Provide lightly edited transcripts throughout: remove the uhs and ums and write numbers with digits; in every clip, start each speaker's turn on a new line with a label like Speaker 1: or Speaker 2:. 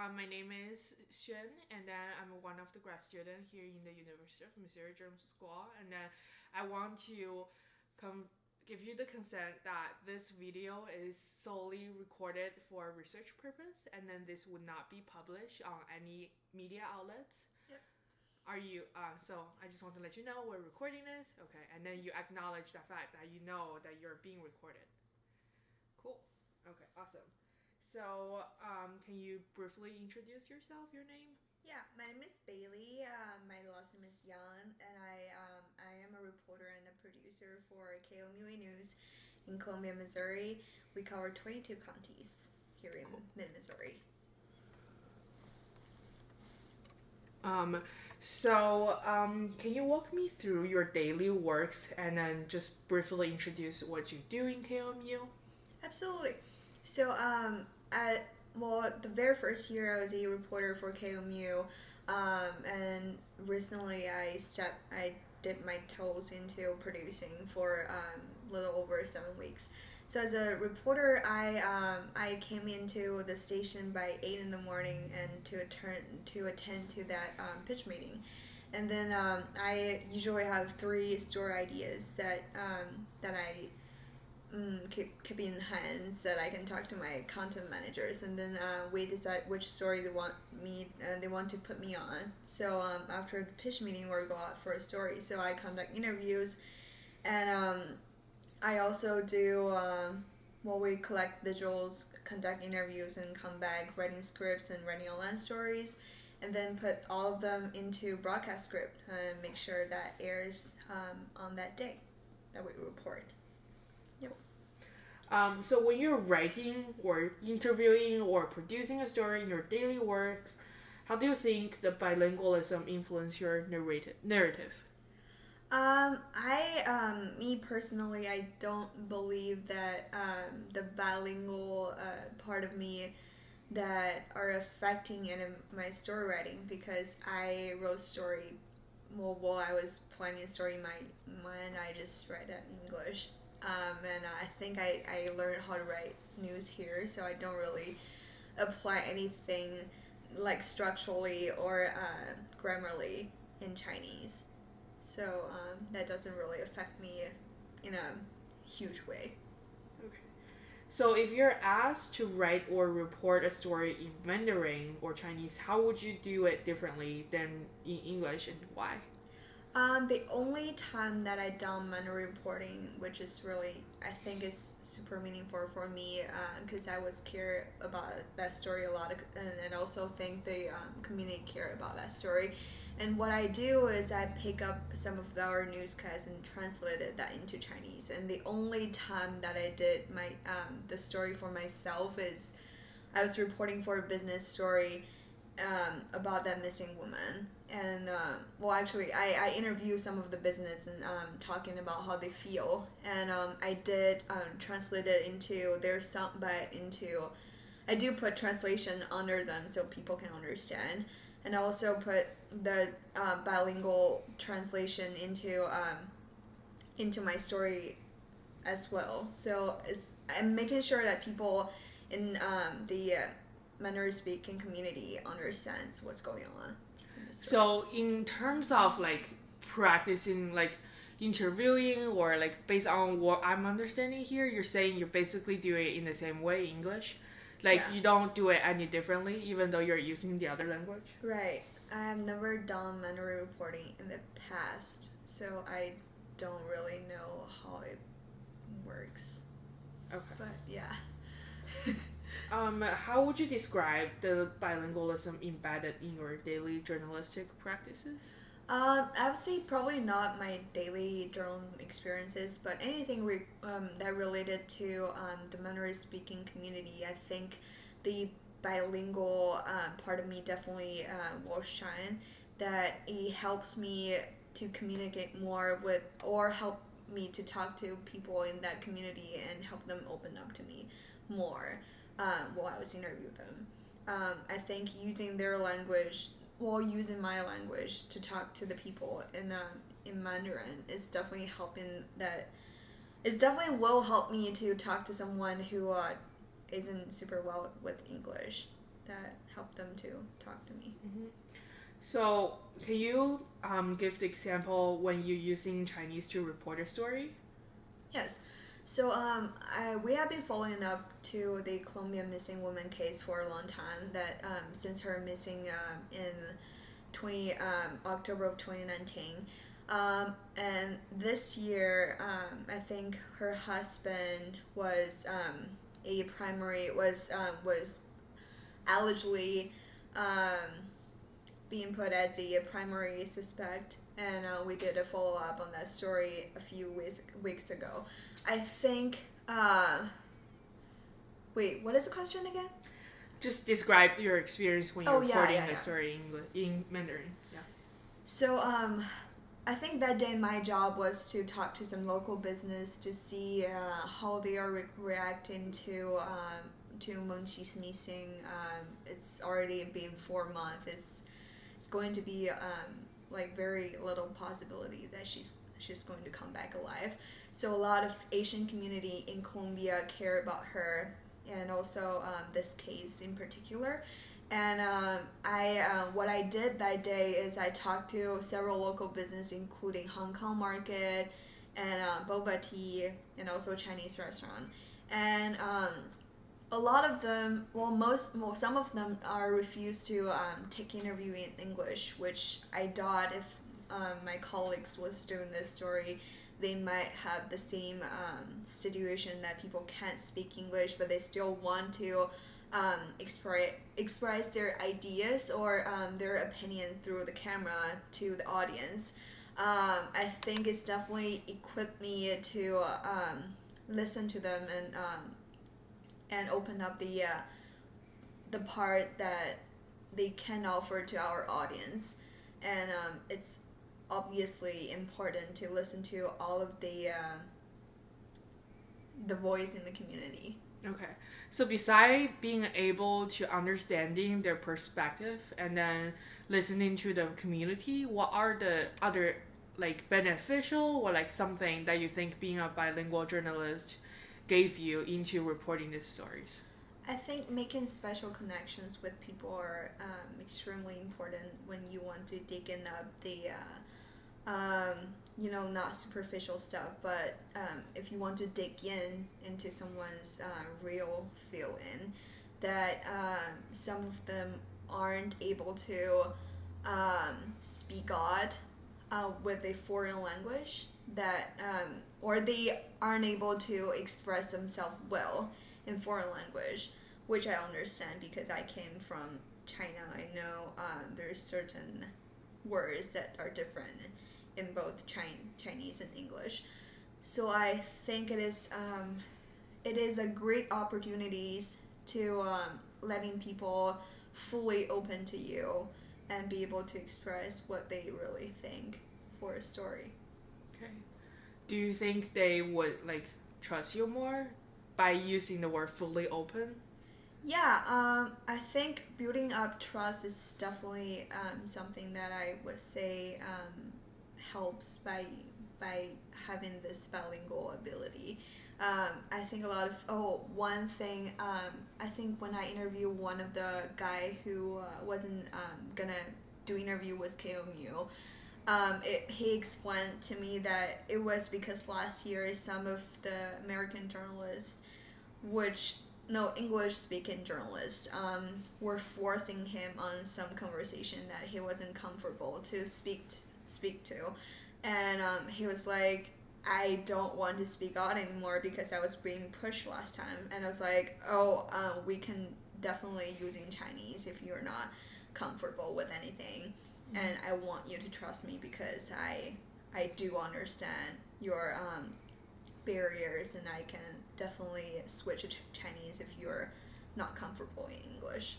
Speaker 1: My name is Shen, and then I'm one of the grad students here in the University of Missouri Journalism School. And then I want to give you the consent that this video is solely recorded for research purpose, and then this would not be published on any media outlets.
Speaker 2: Yep.
Speaker 1: Are you? So I just want to let you know we're recording this, okay? And then you acknowledge the fact that you know that you're being recorded. Cool. Okay. Awesome. So, can you briefly introduce yourself, your name?
Speaker 2: Yeah, my name is Bailey. My last name is Yan, and I am a reporter and a producer for KOMUA News in Columbia, Missouri. We cover 22 counties here in mid-Missouri.
Speaker 1: Can you walk me through your daily works and then just briefly introduce what you do in KOMU?
Speaker 2: Absolutely. So, the very first year I was a reporter for KOMU, and recently I dipped my toes into producing for a little over 7 weeks. So as a reporter, I came into the station by 8 in the morning and to attend to that pitch meeting. And then I usually have three story ideas that I keep in hands that I can talk to my content managers, and then we decide which story they want to put me on. So after the pitch meeting, we go out for a story. So I conduct interviews, and I also do we collect visuals, conduct interviews, and come back writing scripts and writing online stories, and then put all of them into broadcast script and make sure that airs on that day that we report. Yep.
Speaker 1: So when you're writing or interviewing or producing a story in your daily work, how do you think the bilingualism influence your narrative?
Speaker 2: Me personally, I don't believe that the bilingual part of me that are affecting in my story writing, because I wrote story while I was planning a story in my mind. I just write it in English. And I think I learned how to write news here, so I don't really apply anything like structurally or grammarly in Chinese. So that doesn't really affect me in a huge way.
Speaker 1: Okay. So if you're asked to write or report a story in Mandarin or Chinese, how would you do it differently than in English, and why?
Speaker 2: The only time that I done Mandarin reporting, which is really, I think is super meaningful for me, because I was care about that story a lot, and also think the community care about that story. And what I do is I pick up some of our newscasts and translated that into Chinese. And the only time that I did the story for myself is I was reporting for a business story about that missing woman. And actually, I interview some of the business and talking about how they feel. And I did translate it into their soundbite into. I do put translation under them so people can understand, and I also put the bilingual translation into my story as well. So I'm making sure that people in the Mandarin speaking community understands what's going on.
Speaker 1: So in terms of like practicing like interviewing or like based on what I'm understanding here, you're saying you basically do it in the same way English. Like
Speaker 2: Yeah.
Speaker 1: you don't do it any differently even though you're using the other language.
Speaker 2: Right. I have never done Mandarin reporting in the past, so I don't really know how it works.
Speaker 1: Okay.
Speaker 2: But yeah.
Speaker 1: How would you describe the bilingualism embedded in your daily journalistic practices?
Speaker 2: I would say probably not my daily journalism experiences, but anything that related to the Mandarin speaking community. I think the bilingual part of me definitely will shine. That it helps me to communicate more with, or help me to talk to people in that community and help them open up to me more while I was interviewing them. I think using their language while using my language to talk to the people in Mandarin is definitely helping that. It definitely will help me to talk to someone who isn't super well with English. That help them to talk to me.
Speaker 1: So, can you give the example when you're using Chinese to report a story?
Speaker 2: Yes. So we have been following up to the Colombian missing woman case for a long time. That since her missing in October of 2019, and this year I think her husband was allegedly being put as a primary suspect, and we did a follow up on that story a few weeks ago. I think. Wait, what is the question again?
Speaker 1: Just describe your experience when you're reporting the story in Mandarin. Yeah.
Speaker 2: So I think that day my job was to talk to some local business to see how they are reacting to Monchi's missing. It's already been 4 months. It's going to be like very little possibility that she's going to come back alive. So a lot of Asian community in Colombia care about her, and also this case in particular. And what I did that day is I talked to several local businesses, including Hong Kong Market and Boba Tea, and also Chinese restaurant. And a lot of them, some of them are refused to take interview in English, which I thought if my colleagues was doing this story, they might have the same situation that people can't speak English, but they still want to express their ideas or their opinion through the camera to the audience. I think it's definitely equipped me to listen to them and open up the part that they can offer to our audience. And it's obviously important to listen to all of the voice in the community.
Speaker 1: Okay. So beside being able to understanding their perspective and then listening to the community, what are the other like beneficial or like something that you think being a bilingual journalist gave you into reporting these stories?
Speaker 2: I think making special connections with people are extremely important when you want to dig in the not superficial stuff, but if you want to dig into someone's real feeling, that some of them aren't able to speak out with a foreign language, that or they aren't able to express themselves well in foreign language, which I understand because I came from China. I know there's certain words that are different in both Chinese and English. So I think it is a great opportunity to letting people fully open to you and be able to express what they really think for a story.
Speaker 1: Okay. Do you think they would like trust you more by using the word fully open?
Speaker 2: Yeah, I think building up trust is definitely something that I would say helps by having this bilingual ability. I think one thing, I think when I interviewed one of the guy who wasn't gonna do interview with KOMU, he explained to me that it was because last year some of the American journalists, English-speaking journalists, were forcing him on some conversation that he wasn't comfortable to speak to, and he was like, I don't want to speak out anymore because I was being pushed last time. And I was like, we can definitely use in Chinese if you're not comfortable with anything. And I want you to trust me because I do understand your barriers, and I can definitely switch to Chinese if you're not comfortable in English.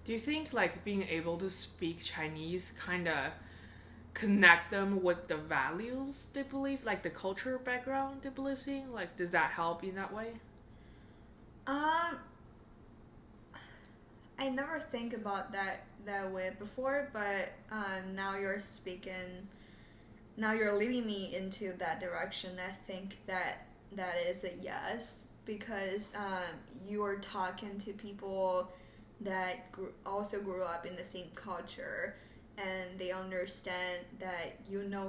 Speaker 1: Do you think like being able to speak Chinese kind of connect them with the values they believe, like the cultural background they believe in? Like, does that help in that way?
Speaker 2: I never think about that way before, but now you're leading me into that direction. I think that is a yes, because you are talking to people that also grew up in the same culture, and they understand that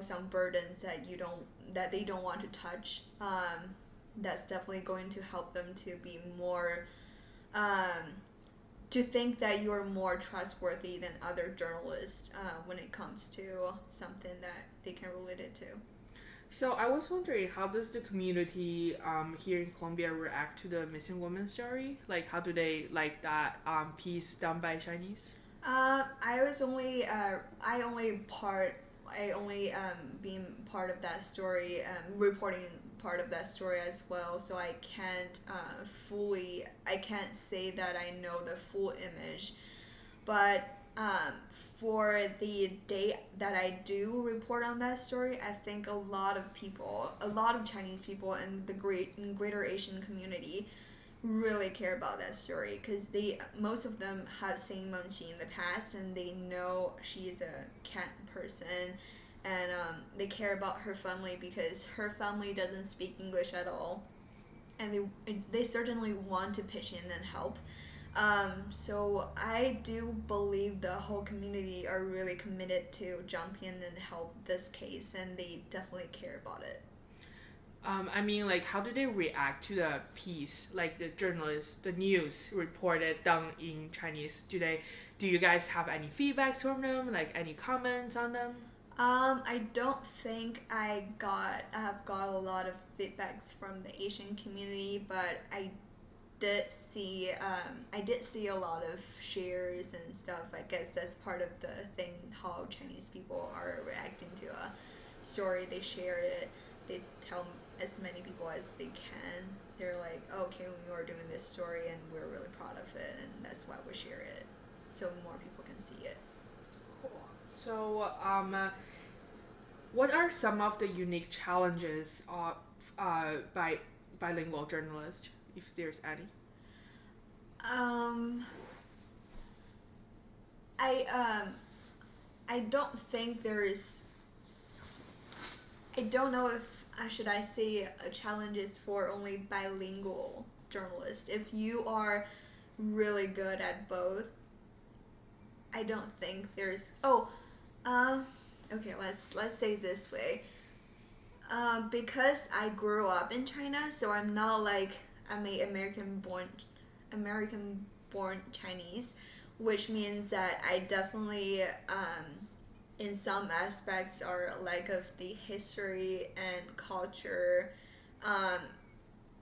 Speaker 2: some burdens that they don't want to touch. That's definitely going to help them to be more to think that you're more trustworthy than other journalists when it comes to something that they can relate it to.
Speaker 1: So I was wondering, how does the community here in Colombia react to the missing woman story? Like, how do they like that piece done by Chinese?
Speaker 2: I only being part of that story, reporting part of that story as well. So I can't say that I know the full image, but for the day that I do report on that story, I think a lot of Chinese people in the greater Asian community really care about that story, because most of them have seen Menxi in the past, and they know she's a cat person, and they care about her family because her family doesn't speak English at all, and they certainly want to pitch in and help. So I do believe the whole community are really committed to jump in and help this case, and they definitely care about it.
Speaker 1: I mean, like, how do they react to the piece, like the journalist, the news reported done in Chinese? Do you guys have any feedbacks from them, like any comments on them?
Speaker 2: I don't think I have got a lot of feedbacks from the Asian community, but I did see a lot of shares and stuff. I guess that's part of the thing, how Chinese people are reacting to a story. They share it. They tell as many people as they can. They're like, oh, okay, we are doing this story and we're really proud of it, and that's why we share it, so more people can see it.
Speaker 1: Cool. So, what are some of the unique challenges by bilingual journalists, if there's any?
Speaker 2: I don't think there's. I don't know if should I say challenges for only bilingual journalists. If you are really good at both, I don't think there's. Okay. Let's say it this way. Because I grew up in China, so I'm not like I'm a American born Chinese, which means that I definitely in some aspects are lack of the history and culture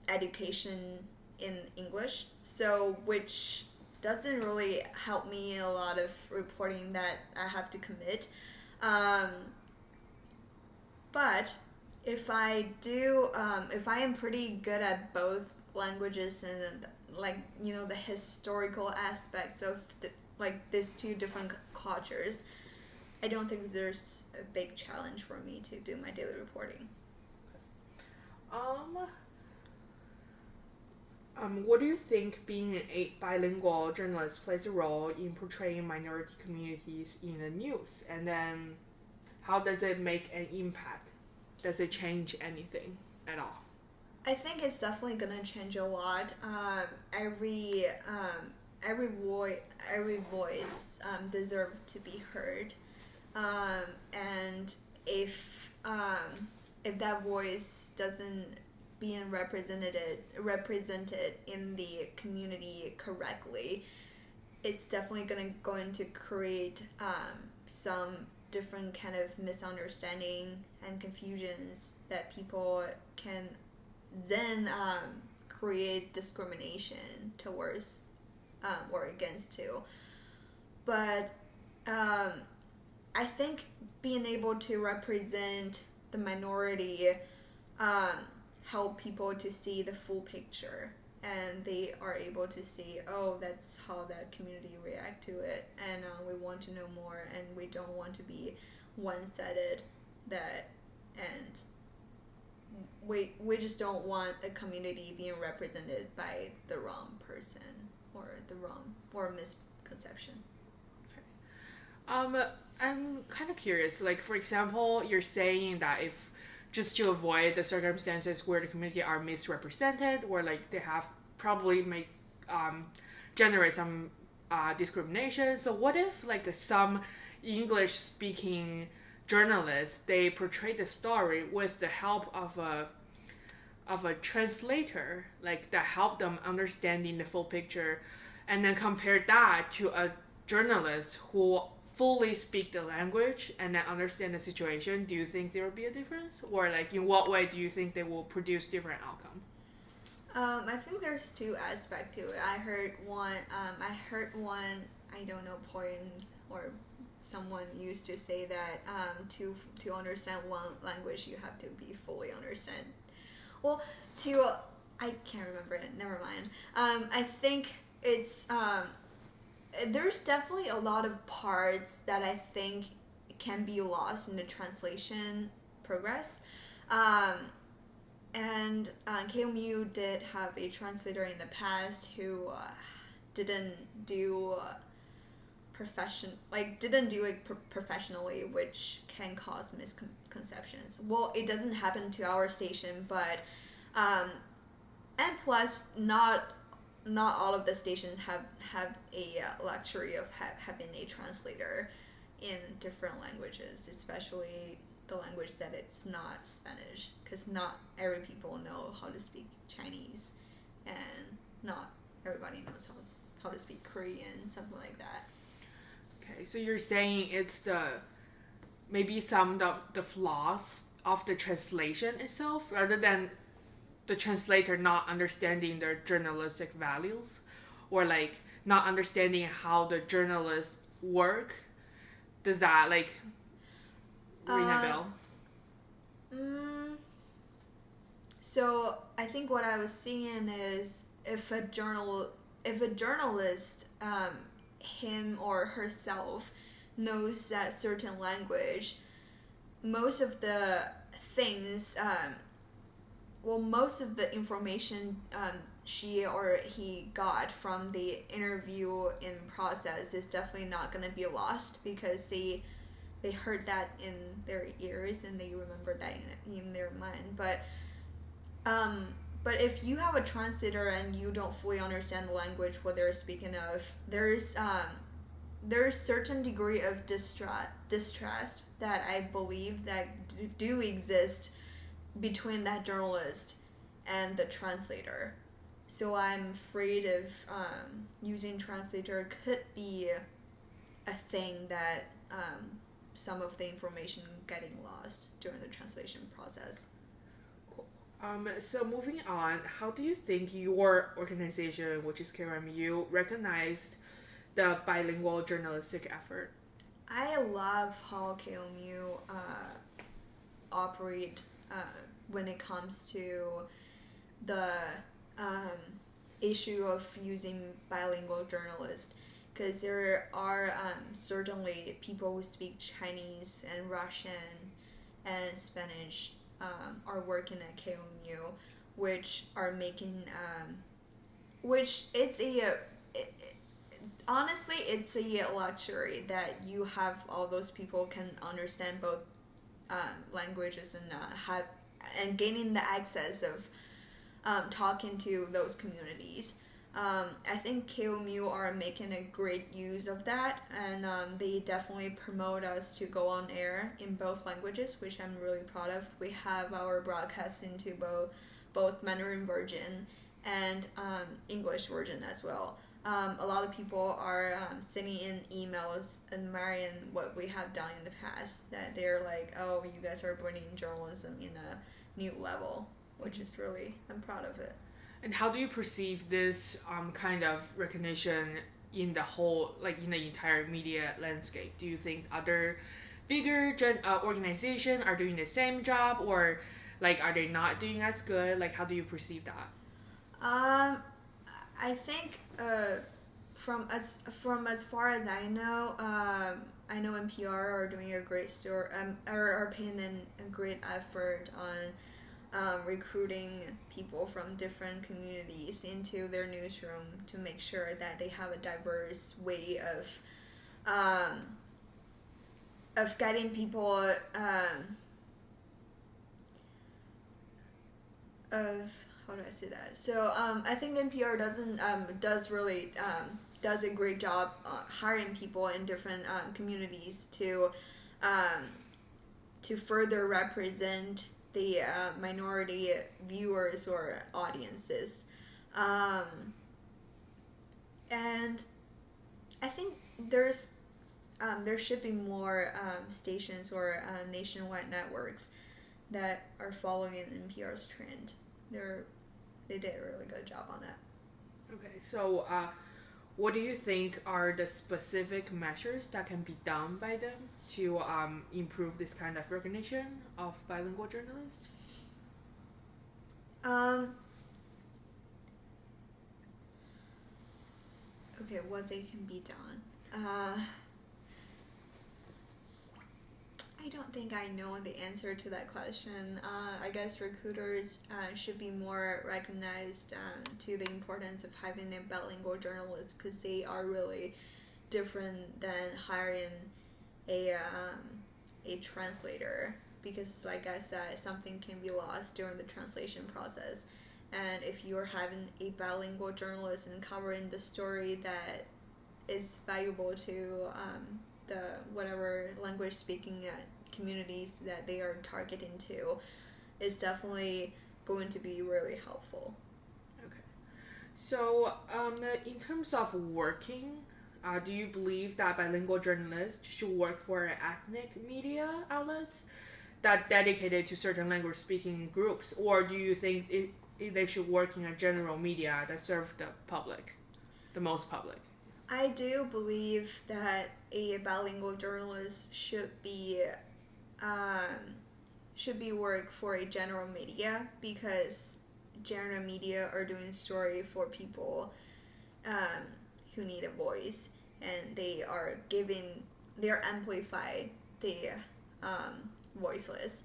Speaker 2: education in English, so which doesn't really help me in a lot of reporting that I have to commit. But if I am pretty good at both languages and the historical aspects of these two different cultures, I don't think there's a big challenge for me to do my daily reporting.
Speaker 1: What do you think being a bilingual journalist plays a role in portraying minority communities in the news? And then how does it make an impact? Does it change anything at all?
Speaker 2: I think it's definitely gonna change a lot. Every voice deserves to be heard, and if that voice doesn't being represented in the community correctly, it's definitely going to create some different kind of misunderstanding and confusions that people can then create discrimination towards or against too. But I think being able to represent the minority help people to see the full picture, and they are able to see, oh, that's how that community react to it, and we want to know more, and we don't want to be one-sided, and we just don't want a community being represented by the wrong person or misconception.
Speaker 1: Okay. I'm kind of curious. Like, for example, you're saying that if just to avoid the circumstances where the community are misrepresented, or like they have probably generate some discrimination. So what if like some English speaking journalists, they portray the story with the help of a translator, like that help them understanding the full picture, and then compare that to a journalist who fully speak the language and then understand the situation? Do you think there will be a difference, or like in what way do you think they will produce different outcome?
Speaker 2: I think there's two aspects to it. I heard one. I don't know, point or someone used to say that to understand one language you have to be fully understand. Well, I can't remember it. Never mind. I think it's there's definitely a lot of parts that I think can be lost in the translation progress. And KMU did have a translator in the past who didn't do didn't do it professionally, which can cause misconceptions. Well, it doesn't happen to our station, but and plus not all of the stations have a luxury of having a translator in different languages, especially the language that it's not Spanish, because not every people know how to speak Chinese, and not everybody knows how to speak Korean, something like that.
Speaker 1: Okay, so you're saying it's maybe some of the flaws of the translation itself, rather than the translator not understanding their journalistic values, or like not understanding how the journalists work. Does that like ring a bell?
Speaker 2: So I think what I was seeing is if a journalist, him or herself, knows that certain language, most of the things, most of the information she or he got from the interview in process is definitely not going to be lost, because they heard that in their ears and they remember that in their mind. But if you have a translator and you don't fully understand the language what they're speaking of, there's certain degree of distrust that I believe that do exist between that journalist and the translator. So I'm afraid of using translator could be a thing that some of the information getting lost during the translation process.
Speaker 1: Cool. So moving on, how do you think your organization, which is KMU, recognized the bilingual journalistic effort?
Speaker 2: I love how KMU operate when it comes to the issue of using bilingual journalists, because there are certainly people who speak Chinese and Russian and Spanish are working at KMU, which are making which it's honestly it's a luxury that you have all those people can understand both languages and have and gaining the access of talking to those communities. I think KMU are making a great use of that, and they definitely promote us to go on air in both languages, which I'm really proud of. We have our broadcast into both Mandarin version and English version as well. A lot of people are sending in emails admiring what we have done in the past, that they're like, oh, you guys are bringing journalism in a new level, which is really, I'm proud of it.
Speaker 1: And how do you perceive this kind of recognition in the whole, like in the entire media landscape? Do you think other bigger organizations are doing the same job, or like are they not doing as good? Like how do you perceive that?
Speaker 2: I think from as far as I know NPR are doing a great are paying a great effort on recruiting people from different communities into their newsroom to make sure that they have a diverse way of getting people of how do I say that? So I think NPR does really does a great job hiring people in different communities to further represent the minority viewers or audiences. And I think there should be more stations or nationwide networks that are following NPR's trend. They did a really good job on that.
Speaker 1: Okay, so what do you think are the specific measures that can be done by them to improve this kind of recognition of bilingual journalists?
Speaker 2: Okay, what they can be done. I don't think I know the answer to that question. I guess recruiters should be more recognized to the importance of having a bilingual journalist, because they are really different than hiring a translator, because like I said, something can be lost during the translation process. And if you're having a bilingual journalist and covering the story that is valuable to the whatever language speaking communities that they are targeting to, is definitely going to be really helpful.
Speaker 1: Okay. So in terms of working, do you believe that bilingual journalists should work for ethnic media outlets that dedicated to certain language speaking groups, or do you think they should work in a general media that serve the public, the most public?
Speaker 2: I do believe that a bilingual journalist should be work for a general media, because general media are doing story for people who need a voice, and they are amplify the voiceless,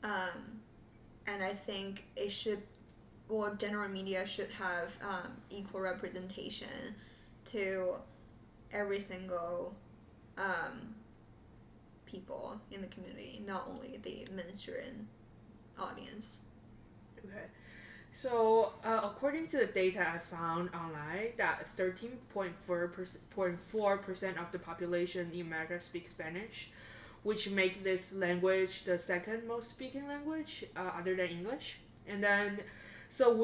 Speaker 2: and I think general media should have equal representation to every single people in the community, not only the mainstream audience.
Speaker 1: Okay. So according to the data I found online, that 13.4% of the population in America speaks Spanish, which makes this language the second most speaking language other than English. And then, so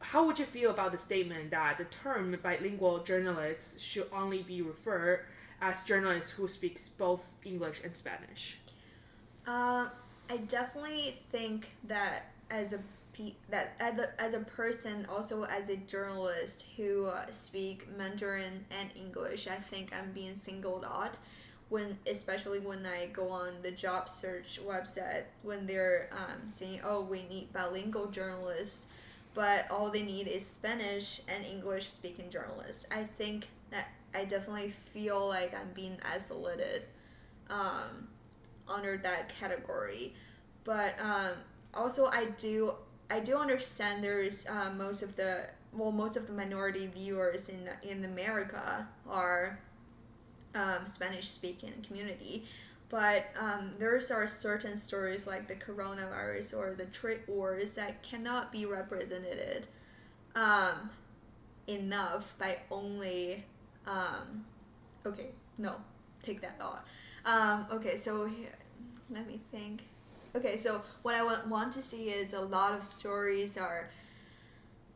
Speaker 1: how would you feel about the statement that the term bilingual journalists should only be referred as journalists who speak both English and Spanish?
Speaker 2: I definitely think that as a person, also as a journalist who speak Mandarin and English, I think I'm being singled out especially when I go on the job search website, when they're saying, oh, we need bilingual journalists, but all they need is Spanish and English speaking journalists. I think that I definitely feel like I'm being isolated under that category. But also I do understand there's most of the minority viewers in America are Spanish speaking community, but there are certain stories like the coronavirus or the trade wars that cannot be represented enough by only okay, no, take that out. Okay, so let me think. Okay, so what I want to see is a lot of stories are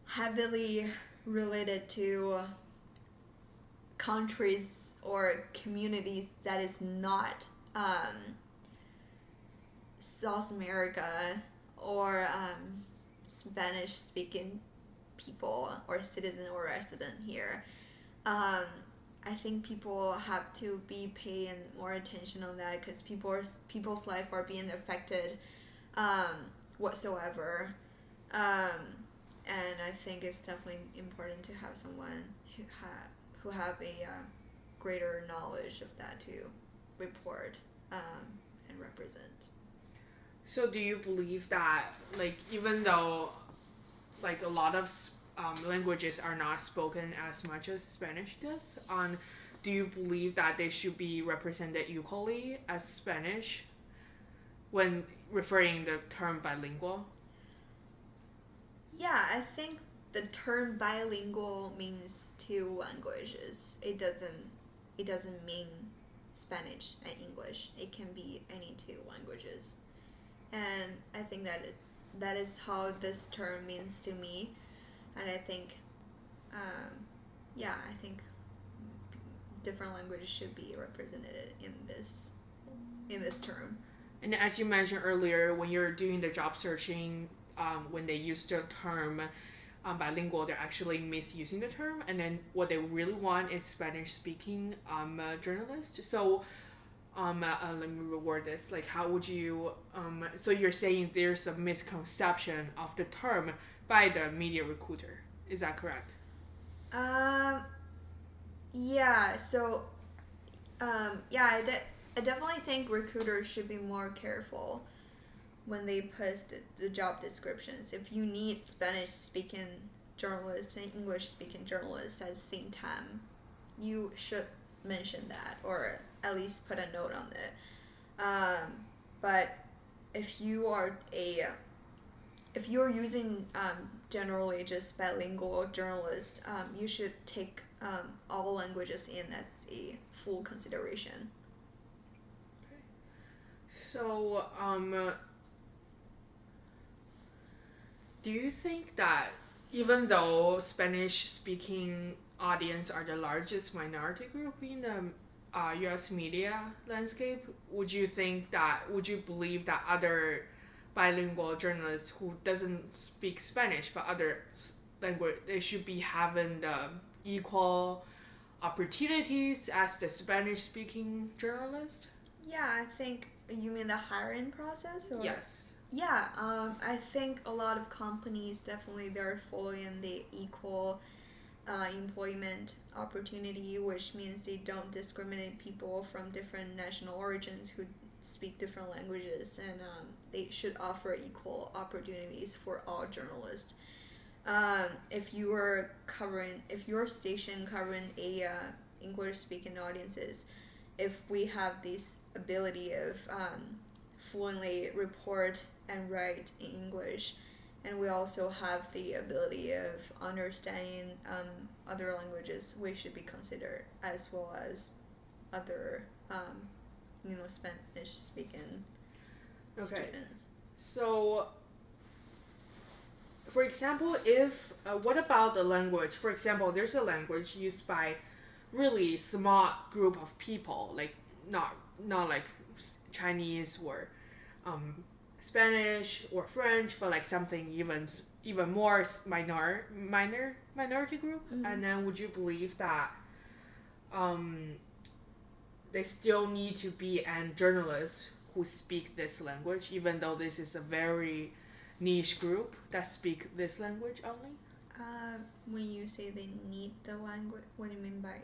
Speaker 2: heavily related to countries or communities that is not South America or Spanish speaking people or citizen or resident here. I think people have to be paying more attention on that, because people's life are being affected whatsoever. And I think it's definitely important to have someone who have a greater knowledge of that to report and represent.
Speaker 1: So do you believe that, like, even though like a lot of languages are not spoken as much as Spanish does, do you believe that they should be represented equally as Spanish when referring the term bilingual?
Speaker 2: Yeah, I think the term bilingual means two languages. It doesn't mean Spanish and English. It can be any two languages. And I think that is how this term means to me. And I think, I think different languages should be represented in this term.
Speaker 1: And as you mentioned earlier, when you're doing the job searching, when they use the term bilingual, they're actually misusing the term, and then what they really want is Spanish-speaking journalists. So, let me reword this. Like, how would you? So you're saying there's a misconception of the term by the media recruiter. Is that correct?
Speaker 2: Yeah. So, I definitely think recruiters should be more careful when they post the job descriptions. If you need Spanish-speaking journalists and English-speaking journalists at the same time, you should mention that, or at least put a note on it. But if you're using generally just bilingual journalists, you should take all languages in as a full consideration.
Speaker 1: So, do you think that even though Spanish-speaking audience are the largest minority group in the U.S. media landscape, would you believe that other bilingual journalists who doesn't speak Spanish but other language, they should be having the equal opportunities as the Spanish-speaking journalist?
Speaker 2: Yeah, I think you mean the hiring process, or
Speaker 1: yes.
Speaker 2: Yeah, I think a lot of companies definitely they're following the equal employment opportunity, which means they don't discriminate people from different national origins who speak different languages, and they should offer equal opportunities for all journalists. If your station covering a English-speaking audiences, if we have this ability of fluently report and write in English, and we also have the ability of understanding other languages, we should be considered as well as other Spanish-speaking students.
Speaker 1: So, for example, if what about the language? For example, there's a language used by really small group of people, like not like Chinese or Spanish or French, but like something even more minority group.
Speaker 2: Mm-hmm.
Speaker 1: And then would you believe that they still need to be a journalist who speak this language, even though this is a very niche group that speak this language only?
Speaker 2: When you say they need the language, what do you mean by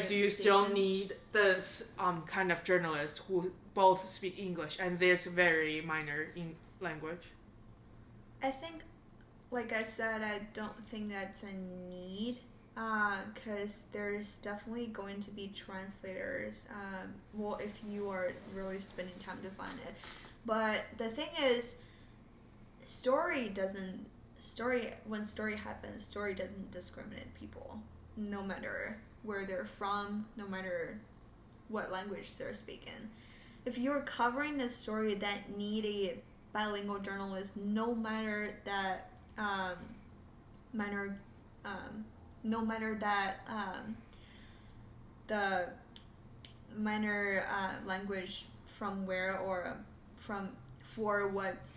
Speaker 1: do you still need this kind of journalist who both speak English and this very minor language?
Speaker 2: I think, like I said, I don't think that's a need, because there's definitely going to be translators. If you are really spending time to find it, but the thing is, when story happens, story doesn't discriminate people, no matter where they're from, no matter what language they're speaking. If you're covering a story that need a bilingual journalist, no matter that the minor language from where or for what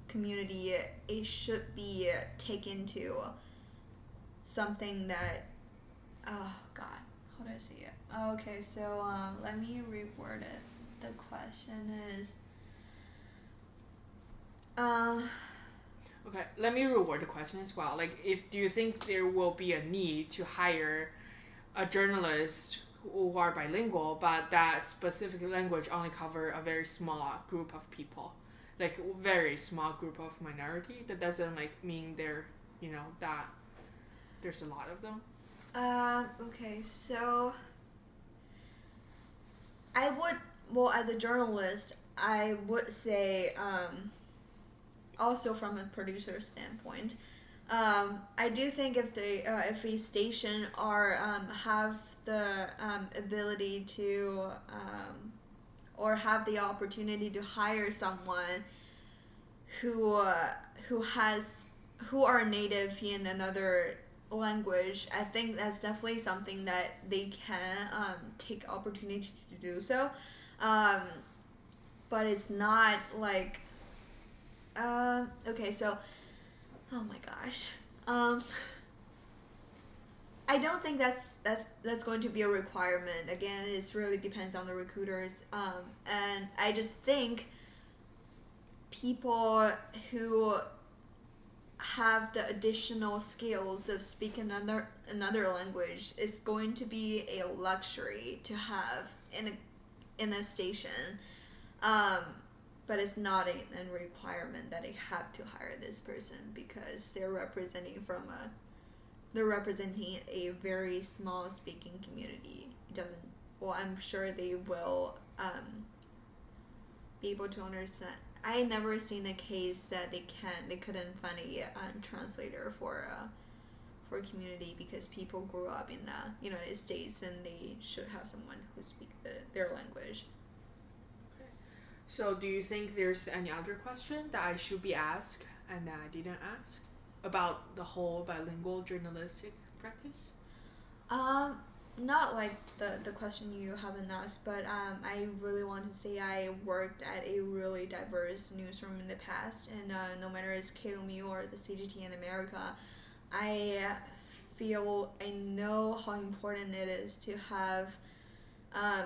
Speaker 2: community, it should be taken to something that, oh god, how do I say it? Okay, so let me reword it. The question is
Speaker 1: okay, let me reword the question as well. Like, do you think there will be a need to hire a journalist who are bilingual, but that specific language only cover a very small group of people, like very small group of minority? That doesn't mean they're that there's a lot of them.
Speaker 2: Okay, so as a journalist, I would say, also from a producer standpoint, I do think if a station are have the ability to or have the opportunity to hire someone who who are native in another language, I think that's definitely something that they can take opportunity to do so. Um, but it's not like okay, so oh my gosh. I don't think that's going to be a requirement. Again, it really depends on the recruiters. And I just think people who have the additional skills of speaking another language is going to be a luxury to have in a station. Um, but it's not a requirement that they have to hire this person because they're representing a very small speaking community. It doesn't. Well, I'm sure they will be able to understand. I never seen a case that they couldn't find a translator for a community because people grew up in the United States and they should have someone who speaks their language.
Speaker 1: Okay. So, do you think there's any other question that I should be asked and that I didn't ask about the whole bilingual journalistic practice?
Speaker 2: Not like the question you haven't asked, but I really want to say I worked at a really diverse newsroom in the past, and no matter it's KOMU or the CGT in America, I know how important it is to have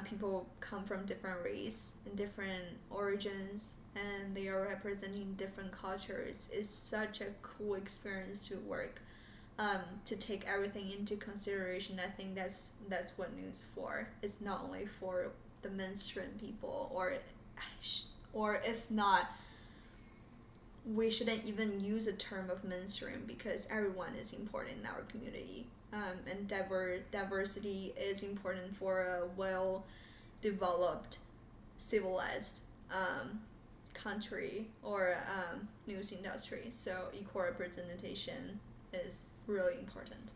Speaker 2: people come from different race and different origins, and they are representing different cultures. It's such a cool experience to work. To take everything into consideration, I think that's what news for. It's not only for the mainstream people, or if not, we shouldn't even use a term of mainstream because everyone is important in our community. And diversity is important for a well-developed, civilized country or news industry. So equal representation is really important.